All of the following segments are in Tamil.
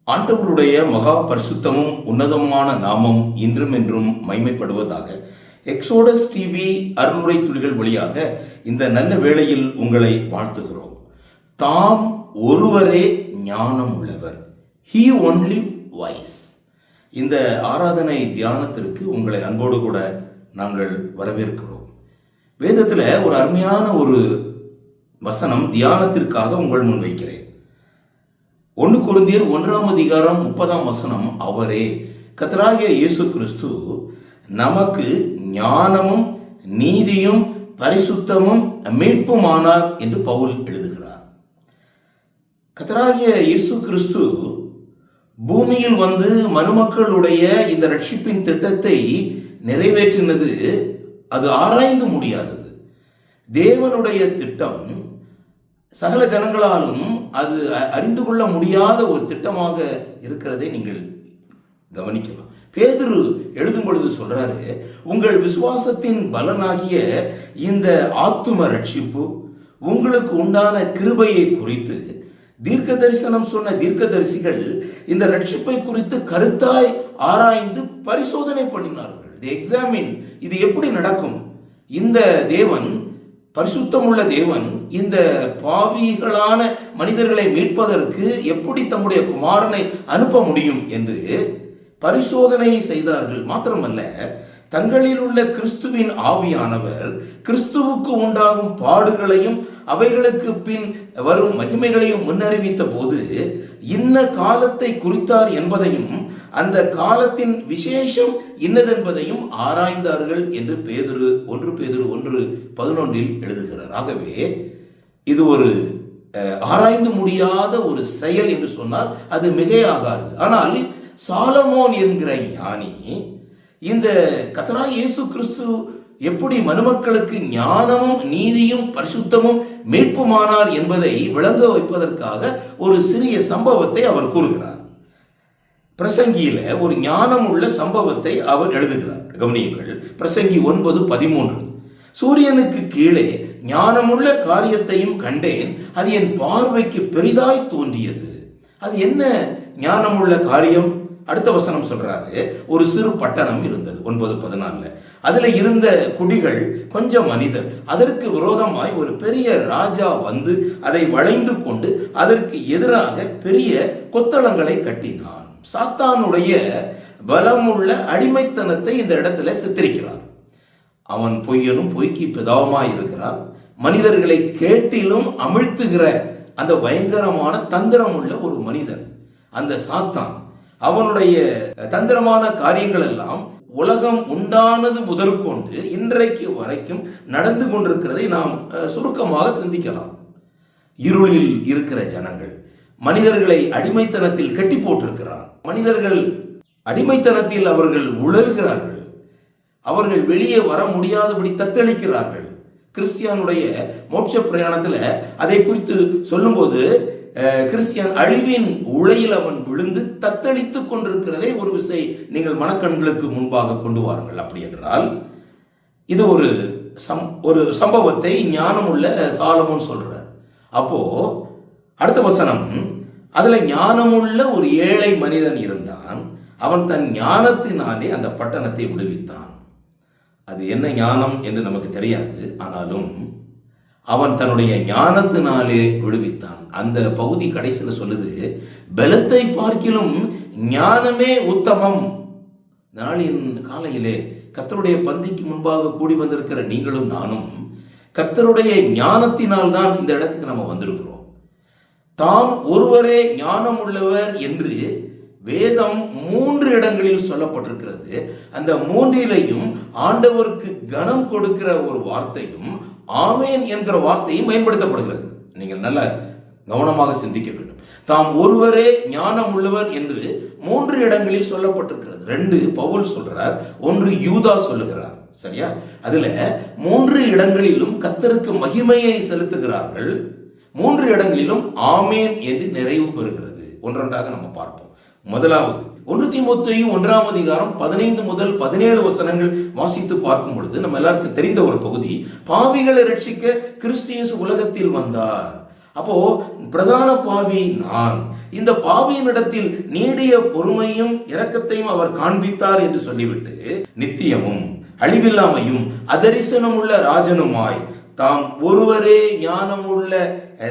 ஆண்டவருடைய மகா பரிசுத்தமும் உன்னதமான நாமம் இன்றும் என்றும் மைமைப்படுவதாக. எக்ஸோடஸ் டிவி அருளுரை துளிகள் வழியாக இந்த நல்ல வேளையில் உங்களை வாழ்த்துகிறோம். தாம் ஒருவரே ஞானம் உள்ளவர், ஹீ ஒன்லி வைஸ். இந்த ஆராதனை தியானத்திற்கு உங்களை அன்போடு கூட நாங்கள் வரவேற்கிறோம். வேதத்தில் ஒரு அருமையான ஒரு வசனம் தியானத்திற்காக உங்கள் முன் வைக்கிறேன். 1 கொரிந்தியர் 1:30 அவரே கர்த்தராகிய இயேசு கிறிஸ்து நமக்கு ஞானமும் நீதியும் பரிசுத்தமும் மீட்புமானார் என்று பவுல் எழுதுகிறார். கர்த்தராகிய இயேசு கிறிஸ்து பூமியில் வந்து மனுமக்களுடைய இந்த ரட்சிப்பின் திட்டத்தை நிறைவேற்றினது அது ஆராய்ந்து முடியாதது. தேவனுடைய திட்டம் சகல ஜனங்களாலும் அது அறிந்து கொள்ள முடியாத ஒரு திட்டமாக இருக்கிறதை நீங்கள் கவனிக்கலாம். பேதுரு எழுதும் பொழுது சொல்றாரு, உங்கள் விசுவாசத்தின் பலனாகிய இந்த ஆத்தும ரட்சிப்பு உங்களுக்கு உண்டான கிருபையை குறித்து தீர்க்க தரிசனம் சொன்ன தீர்க்கதரிசிகள் இந்த ரட்சிப்பை குறித்து கருத்தாய் ஆராய்ந்து பரிசோதனை பண்ணினார்கள். எக்ஸாமின், இது எப்படி நடக்கும்? இந்த தேவன், பரிசுத்தமுள்ள தேவன், இந்த பாவிகளான மனிதர்களை மீட்பதற்கு எப்படி தம்முடைய குமாரனை அனுப்ப முடியும் என்று பரிசோதனை செய்தார்கள். மாத்திரமல்ல, தங்களில் உள்ள கிறிஸ்துவின் ஆவியானவர் கிறிஸ்துவுக்கு உண்டாகும் பாடுகளையும் அவைகளுக்கு பின் வரும் மகிமைகளையும் முன்னறிவித்த போது இன்ன காலத்தை குறித்தார் என்பதையும் அந்த காலத்தின் விசேஷம் இன்னதென்பதையும் ஆராய்ந்தார்கள் என்று 1 பேதுரு 1:11 எழுதுகிறார். ஆகவே இது ஒரு ஆராய்ந்து முடியாத ஒரு செயல் என்று சொன்னால் அது மிகையாகாது. ஆனால் சாலமோன் என்கிற ஞானி இந்த கர்த்தராகிய இயேசு கிறிஸ்து எப்படி மனுமக்களுக்கு ஞானமும் நீதியும் பரிசுத்தமும் மீட்புமானார் என்பதை விளங்க வைப்பதற்காக ஒரு சிறிய சம்பவத்தை அவர் கூறுகிறார். பிரசங்கியில ஒரு ஞானம் உள்ள சம்பவத்தை அவர் எழுதுகிறார். கவனியுங்கள், பிரசங்கி 9:13. சூரியனுக்கு கீழே ஞானமுள்ள காரியத்தையும் கண்டேன், அது என் பார்வைக்கு பெரிதாய் தோன்றியது. அது என்ன ஞானமுள்ள காரியம்? அடுத்த வசனம் சொல்றாரு, ஒரு சிறு பட்டணம் இருந்தது. 9:14. அதுல இருந்த குடிகள் கொஞ்சம் மனிதர். அதற்கு விரோதமாய் ஒரு பெரிய ராஜா வந்து அதை வளைந்து கொண்டு அதற்கு எதிராக பெரிய கொத்தளங்களை கட்டினான். சாத்தானுடைய பலமுள்ள அடிமைத்தனத்தை இந்த இடத்துல சித்தரிக்கிறார். அவன் பொய்யனும் பொய்க்கு பிதாவுமாய் இருக்கிறான். மனிதர்களை கேட்டிலும் அமிழ்த்துகிற அந்த பயங்கரமான தந்திரம் உள்ள ஒரு மனிதன் அந்த சாத்தான். அவனுடைய தந்திரமான காரியங்கள் எல்லாம் உலகம் உண்டானது முதற்கொண்டு இன்றைக்கு வரைக்கும் நடந்து கொண்டிருக்கிறதை நாம் சுருக்கமாக சிந்திக்கலாம். இருளில் இருக்கிற ஜனங்கள் மனிதர்களை அடிமைத்தனத்தில் கட்டி போட்டிருக்கிறார். மனிதர்கள் அடிமைத்தனத்தில் அவர்கள் உழல்கிறார்கள். அவர்கள் வெளியே வர முடியாதபடி தத்தளிக்கிறார்கள். கிறிஸ்டியானுடைய மோட்ச பிரயாணத்தில் அதை குறித்து சொல்லும்போது கிறிஸ்டியன் அழிவின் உளையில் அவன் விழுந்து தத்தளித்து கொண்டிருக்கிறதை ஒரு விசை நீங்கள் மனக்கண்களுக்கு முன்பாக கொண்டு வாருங்கள். அப்படி என்றால் இது ஒரு சம்பவத்தை ஞானமுள்ள சாலமோன் சொல்றார். அப்போ அடுத்த வசனம், அதுல ஞானமுள்ள ஒரு ஏழை மனிதன் இருந்தான். அவன் தன் ஞானத்தினாலே அந்த பட்டணத்தை விடுவித்தான். அது என்ன ஞானம் என்று நமக்கு தெரியாது, ஆனாலும் அவன் தன்னுடைய ஞானத்தினாலே விடுவித்தான். அந்த பகுதி கடைசியில் சொல்லுது, பலத்தை பார்க்கிலும் ஞானமே உத்தமம். நாளின் காலையிலே கர்த்தருடைய பந்திக்கு முன்பாக கூடி வந்திருக்கிற நீங்களும் நானும் கர்த்தருடைய ஞானத்தினால் தான் இந்த இடத்துக்கு நம்ம வந்திருக்கிறோம். தாம் ஒருவரே ஞானம் உள்ளவர் என்று வேதம் 3 இடங்களில் சொல்லப்பட்டிருக்கிறது. அந்த 3லையும் ஆண்டவருக்கு கனம் கொடுக்கிற ஒரு வார்த்தையும் ஆமேன் என்கிற வார்த்தையும் பயன்படுத்தப்படுகிறது. நீங்கள் நல்ல கவனமாக சிந்திக்க வேண்டும். தாம் ஒருவரே ஞானம் உள்ளவர் என்று 3 இடங்களில் சொல்லப்பட்டிருக்கிறது. 2 பவுல் சொல்றார், 1 யூதா சொல்லுகிறார். சரியா? அதுல 3 இடங்களிலும் கர்த்தருக்கு மகிமையை செலுத்துகிறார்கள். 3 இடங்களிலும் ஆமேன் என்று நிறைவு பெறுகிறது. ஒன்றொன்றாக நம்ம பார்ப்போம். முதலாவது 1 தீமோத்தேயு 1:15 முதல் 17 வாசித்து பார்க்கும் பொழுது நம்ம எல்லாருக்கும் தெரிந்த ஒரு பகுதி, பாவிகளை ரட்சிக்க கிறிஸ்து இயேசு உலகத்தில் வந்தார், அப்போ பிரதான பாவி நான். இந்த பாவியினிடத்தில் நீடிய பொறுமையும் இரக்கத்தையும் அவர் காண்பித்தார் என்று சொல்லிவிட்டு, நித்தியமும் அழிவில்லாமையும் அதரிசனமுள்ள ராஜனுமாய் தாம் ஒருவரே ஞானமுள்ள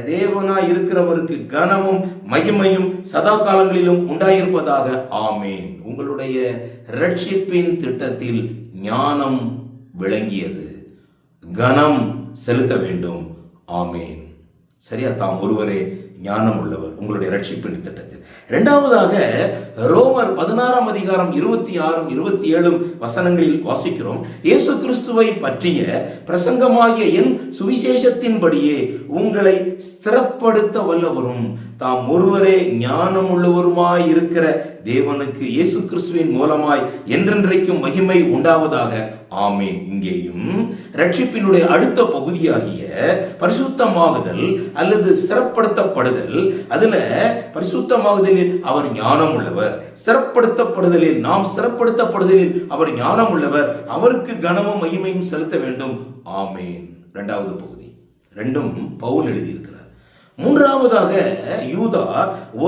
தேவனாய் இருக்கிறவருக்கு கனமும் மகிமையும் சதா காலங்களிலும் உண்டாயிருப்பதாக. ஆமேன். உங்களுடைய ரட்சிப்பின் திட்டத்தில் ஞானம் விளங்கியது, கனம் செலுத்த வேண்டும். ஆமேன். சரியா? தாம் ஒருவரே ஞானம் உள்ளவர் உங்களுடைய ரட்சிப்பின் திட்டத்தில். இரண்டாவதாக ரோமர் 16 அதிகாரம் 26, 27 வசனங்களில் வாசிக்கிறோம். இயேசு கிறிஸ்துவை பற்றிய பிரசங்கமாகிய என் சுவிசேஷத்தின்படியே உங்களை ஸ்திரப்படுத்த வல்லவரும் தாம் ஒருவரே ஞானம் உள்ளவருமாய் இருக்கிற தேவனுக்கு இயேசு கிறிஸ்துவின் மூலமாய் என்றென்றைக்கும் மகிமை உண்டாவதாக. ஆமீன். இங்கேயும் ரட்சிப்பினுடைய அடுத்த பகுதியாகிய பரிசுத்தமாகுதல் அல்லது ஸ்திரப்படுத்தப்படுதல், அதுல பரிசுத்தமாகுதலில் அவர் ஞானம் உள்ளவர், ஸ்திரப்படுத்தப்படுதலில் நாம் ஸ்திரப்படுத்தப்படுதலில் அவர் ஞானம் உள்ளவர், அவருக்கு கனமும் மகிமையும் செலுத்த வேண்டும். ஆமேன். இரண்டாவது பகுதி. ரெண்டும் பவுல் எழுதியிருக்கிறார். மூன்றாவதாக யூதா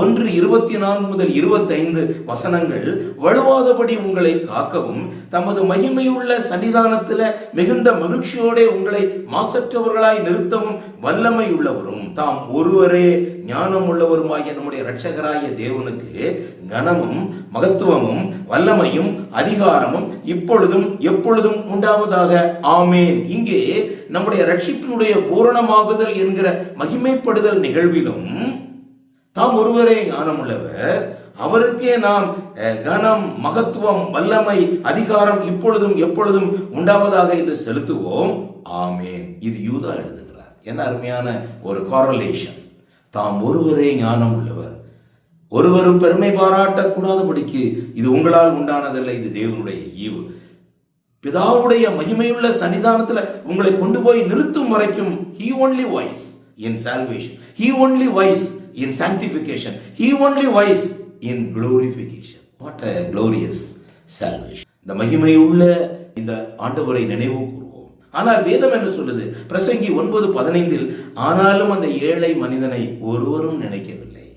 1:24 முதல் 25 வசனங்கள், வலுவாதபடி உங்களை காக்கவும் தமது மகிமையுள்ள சன்னிதானத்தில் மிகுந்த மகிழ்ச்சியோட உங்களை மாசற்றவர்களாய் நிறுத்தவும் வல்லமை உள்ளவரும் தாம் ஒருவரே ஞானம் உள்ளவருமாகிய நம்முடைய இரட்சகராகிய தேவனுக்கு கனமும் மகத்துவமும் வல்லமையும் அதிகாரமும் இப்பொழுதும் எப்பொழுதும் உண்டாவதாக. ஆமேன். இங்கே நம்முடைய ரட்சிப்பினுடைய பூரணமாகுதல் என்கிற மகிமைப்படுதல் நிகழ்விலும் தாம் ஒருவரே ஞானம் உள்ளவர், அவருக்கே நாம் கனம் மகத்துவம் வல்லமை அதிகாரம் இப்பொழுதும் எப்பொழுதும் உண்டாவதாக என்று செலுத்துவோம். ஆமேன். இது யூதா எழுதுகிறார். என்ன அருமையான ஒரு காரலேஷன். தாம் ஒருவரே ஞானம் உள்ளவர், ஒருவரும் பெருமை பாராட்டக்கூடாதபடிக்கு இது உங்களால் உண்டானதல்ல, இது தேவனுடைய ஈவு. பிதாவுடைய மகிமையுள்ள சன்னிதானத்தில் உங்களை கொண்டு போய் நிறுத்தும் வரைக்கும் he only wise in salvation, he only wise in sanctification, he only wise in glorification. What a glorious salvation. இந்த மகிமையுள்ள இந்த ஆண்டவரை நினைவு கூறுவோம். ஆனால் வேதம் என்ன சொல்லுது? பிரசங்கி 9:15, ஆனாலும் அந்த ஏழை மனிதனை ஒருவரும் நினைக்கவில்லை.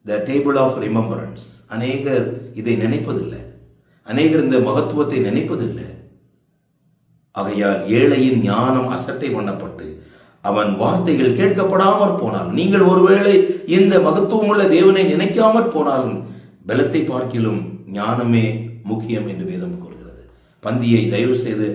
The table of remembrance. அநேகர் இதை நினைப்பதில்லை, அநேகர் இந்த மகத்துவத்தை நினைப்பதில்லை. ஆகையால் ஏழையின் ஞானம் அசட்டை பண்ணப்பட்டு அவன் வார்த்தைகள் கேட்கப்படாமற் போனால், நீங்கள் ஒருவேளை இந்த மகத்துவமுள்ள தேவனை நினைக்காமற் போனாலும் பலத்தை பார்க்கிலும் ஞானமே முக்கியம் என்று வேதம் கூறுகிறது. பந்தியை தயவு செய்து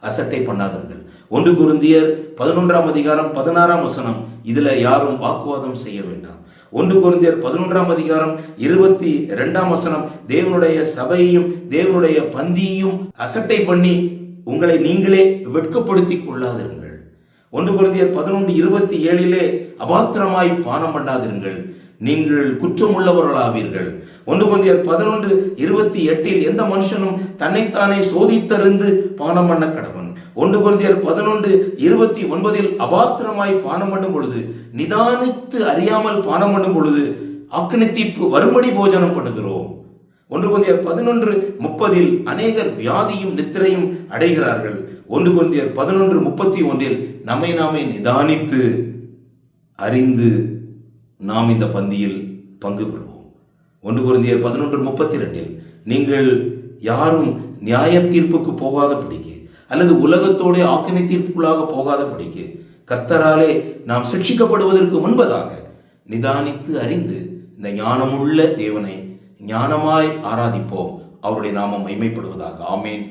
அசட்டை பண்ணாதீர்கள். 1 கொரிந்தியர் 11 அதிகாரம் 16 வசனம், இதுல யாரும் வாக்குவாதம் செய்ய வேண்டாம். 1 கொரிந்தியர் 11 அதிகாரம் 22 வசனம், தேவனுடைய சபையையும் தேவனுடைய பந்தியையும் அசட்டை பண்ணி உங்களை நீங்களே வெட்கப்படுத்தி கொள்ளாதிருங்கள். 1 கொரிந்தியர் 11:27 அபாத்திரமாய் பானம் பண்ணாதிருங்கள், நீங்கள் குற்றமுள்ளவர்களாவீர்கள். 1 கொரிந்தியர் 11:28 எந்த மனுஷனும் தன்னைத்தானே சோதித்தறிந்து பானம் பண்ண கடவன். 1 கொரிந்தியர் 11:29 அபாத்திரமாய் பானம் பண்ணும் பொழுது, நிதானித்து அறியாமல் பானம் பண்ணும் பொழுது அக்னித்தீர்ப்பு வரும்படி போஜனம் பண்ணுகிறோம். 1 கொரிந்தியர் 11:30 அநேகர் வியாதியும் நித்திரையும் அடைகிறார்கள். 1 கொரிந்தியர் 11:31 நம்மை நாமே நிதானித்து அறிந்து நாம் இந்த பந்தியில் பங்கு பெறுவோம். 1 கொரிந்தியர் 11:32 நீங்கள் யாரும் நியாய தீர்ப்புக்கு போகாதபடிக்கு அல்லது உலகத்தோட ஆக்கினை தீர்ப்புக்குள்ளாக போகாதபடிக்கு கர்த்தராலே நாம் சிட்சிக்கப்படுவதற்கு முன்பதாக நிதானித்து அறிந்து இந்த ஞானமுள்ள தேவனை ஞானமாய் ஆராதிப்போம். அவருடைய நாமம் மகிமைப்படுவதாக. ஆமேன்.